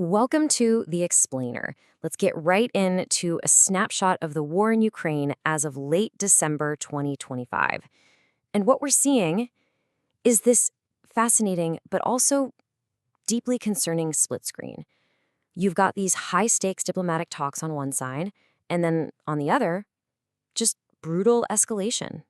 Welcome to The Explainer. Let's get right into a snapshot of the war in Ukraine as of late December 2025. And what we're seeing is this fascinating but also deeply concerning split screen. You've got these high-stakes diplomatic talks on one side, and then on the other, just brutal escalation.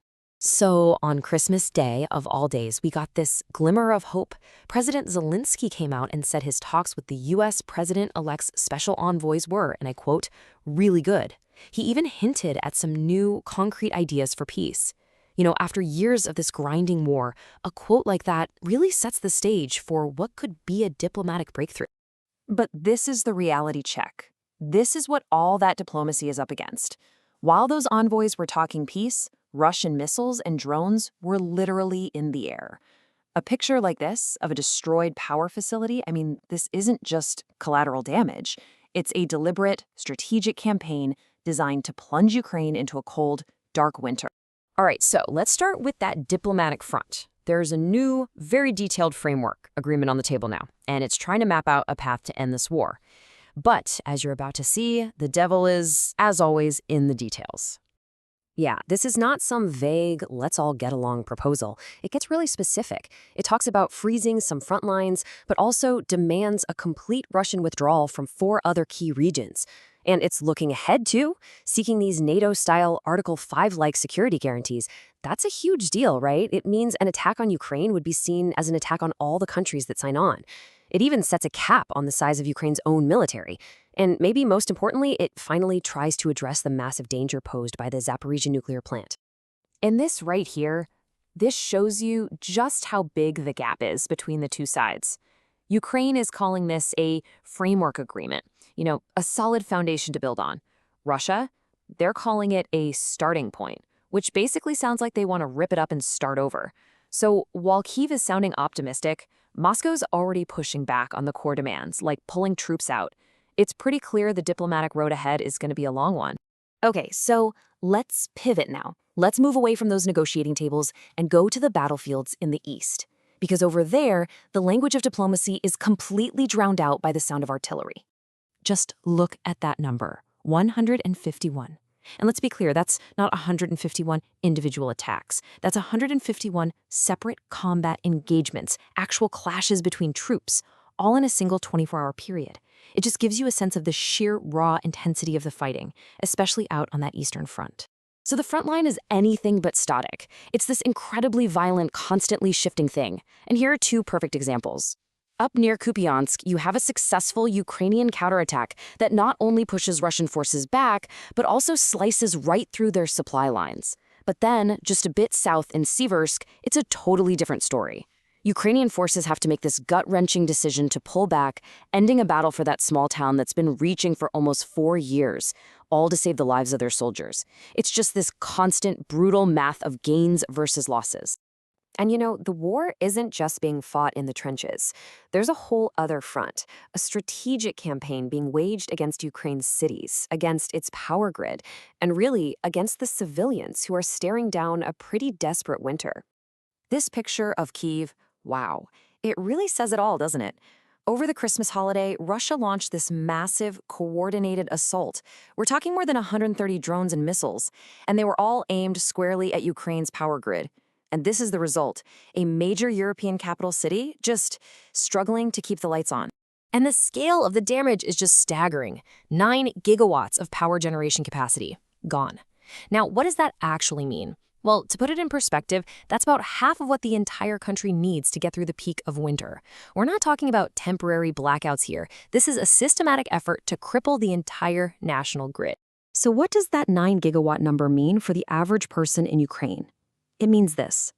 So on Christmas Day, of all days, we got this glimmer of hope. President Zelensky came out and said his talks with the U.S. President-elect's special envoys were, and I quote, really good. He even hinted at some new, concrete ideas for peace. You know, after years of this grinding war, a quote like that really sets the stage for what could be a diplomatic breakthrough. But this is the reality check. This is what all that diplomacy is up against. While those envoys were talking peace, Russian missiles and drones were literally in the air. A picture like this of a destroyed power facility, this isn't just collateral damage. It's a deliberate, strategic campaign designed to plunge Ukraine into a cold, dark winter. All right, so let's start with that diplomatic front. There's a new, very detailed framework agreement on the table now, and it's trying to map out a path to end this war. But as you're about to see, the devil is, as always, in the details. Yeah, this is not some vague, let's all get along proposal. It gets really specific. It talks about freezing some front lines, but also demands a complete Russian withdrawal from 4 other key regions. And it's looking ahead, too, seeking these NATO-style Article 5-like security guarantees. That's a huge deal, right? It means an attack on Ukraine would be seen as an attack on all the countries that sign on. It even sets a cap on the size of Ukraine's own military. And maybe most importantly, it finally tries to address the massive danger posed by the Zaporizhzhia Nuclear Plant. And this right here, this shows you just how big the gap is between the two sides. Ukraine is calling this a framework agreement, a solid foundation to build on. Russia, they're calling it a starting point, which basically sounds like they want to rip it up and start over. So while Kyiv is sounding optimistic, Moscow's already pushing back on the core demands, like pulling troops out. It's pretty clear the diplomatic road ahead is going to be a long one. Okay, so let's pivot now. Let's move away from those negotiating tables and go to the battlefields in the east. Because over there, the language of diplomacy is completely drowned out by the sound of artillery. Just look at that number, 151. And let's be clear, that's not 151 individual attacks. That's 151 separate combat engagements, actual clashes between troops, all in a single 24-hour period. It just gives you a sense of the sheer raw intensity of the fighting, especially out on that eastern front. So the front line is anything but static. It's this incredibly violent, constantly shifting thing. And here are 2 perfect examples. Up near Kupiansk, you have a successful Ukrainian counterattack that not only pushes Russian forces back, but also slices right through their supply lines. But then, just a bit south in Siversk, it's a totally different story. Ukrainian forces have to make this gut-wrenching decision to pull back, ending a battle for that small town that's been reaching for almost 4 years, all to save the lives of their soldiers. It's just this constant, brutal math of gains versus losses. And the war isn't just being fought in the trenches. There's a whole other front, a strategic campaign being waged against Ukraine's cities, against its power grid, and really against the civilians who are staring down a pretty desperate winter. This picture of Kyiv, wow, it really says it all, doesn't it? Over the Christmas holiday, Russia launched this massive, coordinated assault. We're talking more than 130 drones and missiles, and they were all aimed squarely at Ukraine's power grid. And this is the result, a major European capital city just struggling to keep the lights on. And the scale of the damage is just staggering. 9 gigawatts of power generation capacity, gone. Now, what does that actually mean? Well, to put it in perspective, that's about half of what the entire country needs to get through the peak of winter. We're not talking about temporary blackouts here. This is a systematic effort to cripple the entire national grid. So what does that 9 gigawatt number mean for the average person in Ukraine? It means this: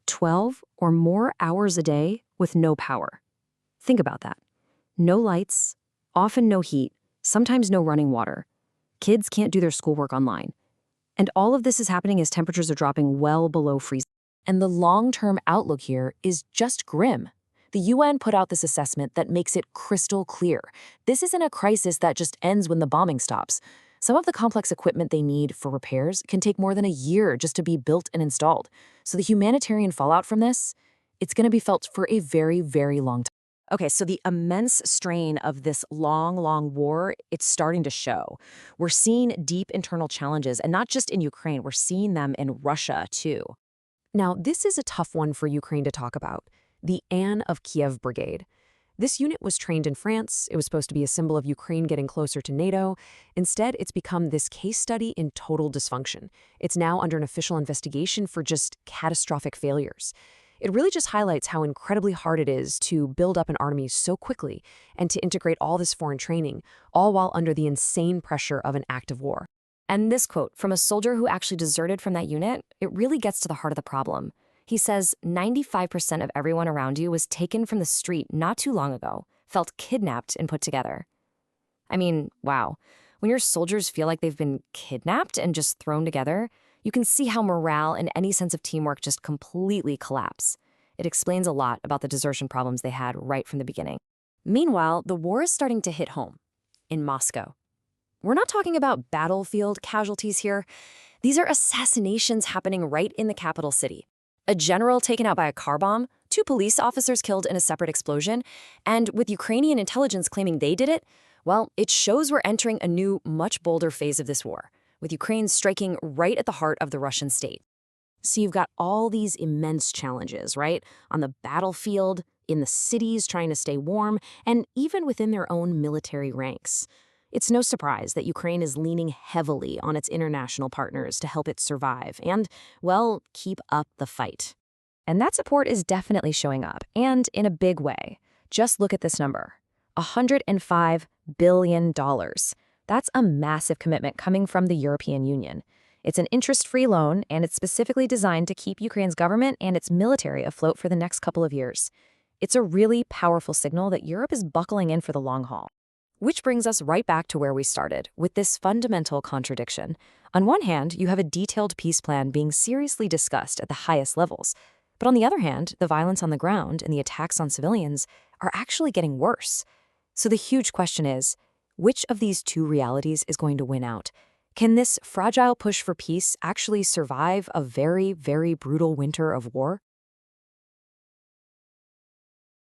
12 or more hours a day with no power. Think about that. No lights, often no heat, sometimes no running water. Kids can't do their schoolwork online. And all of this is happening as temperatures are dropping well below freezing. And the long-term outlook here is just grim. The UN put out this assessment that makes it crystal clear. This isn't a crisis that just ends when the bombing stops. Some of the complex equipment they need for repairs can take more than a year just to be built and installed. So the humanitarian fallout from this, it's going to be felt for a very, very long time. Okay, so the immense strain of this long, long war, it's starting to show. We're seeing deep internal challenges, and not just in Ukraine, we're seeing them in Russia too. Now, this is a tough one for Ukraine to talk about. The Anne of Kiev Brigade. This unit was trained in France. It was supposed to be a symbol of Ukraine getting closer to NATO. Instead, it's become this case study in total dysfunction. It's now under an official investigation for just catastrophic failures. It really just highlights how incredibly hard it is to build up an army so quickly and to integrate all this foreign training, all while under the insane pressure of an active war. And this quote from a soldier who actually deserted from that unit, it really gets to the heart of the problem. He says 95% of everyone around you was taken from the street not too long ago, felt kidnapped and put together. I mean, wow. When your soldiers feel like they've been kidnapped and just thrown together, you can see how morale and any sense of teamwork just completely collapse. It explains a lot about the desertion problems they had right from the beginning. Meanwhile, the war is starting to hit home in Moscow. We're not talking about battlefield casualties here. These are assassinations happening right in the capital city. A general taken out by a car bomb, 2 police officers killed in a separate explosion, and with Ukrainian intelligence claiming they did it, well, it shows we're entering a new, much bolder phase of this war, with Ukraine striking right at the heart of the Russian state. So you've got all these immense challenges, right? On the battlefield, in the cities trying to stay warm, and even within their own military ranks. It's no surprise that Ukraine is leaning heavily on its international partners to help it survive and, well, keep up the fight. And that support is definitely showing up, and in a big way. Just look at this number. $105 billion. That's a massive commitment coming from the European Union. It's an interest-free loan, and it's specifically designed to keep Ukraine's government and its military afloat for the next couple of years. It's a really powerful signal that Europe is buckling in for the long haul. Which brings us right back to where we started, with this fundamental contradiction. On one hand, you have a detailed peace plan being seriously discussed at the highest levels. But on the other hand, the violence on the ground and the attacks on civilians are actually getting worse. So the huge question is, which of these two realities is going to win out? Can this fragile push for peace actually survive a very, very brutal winter of war?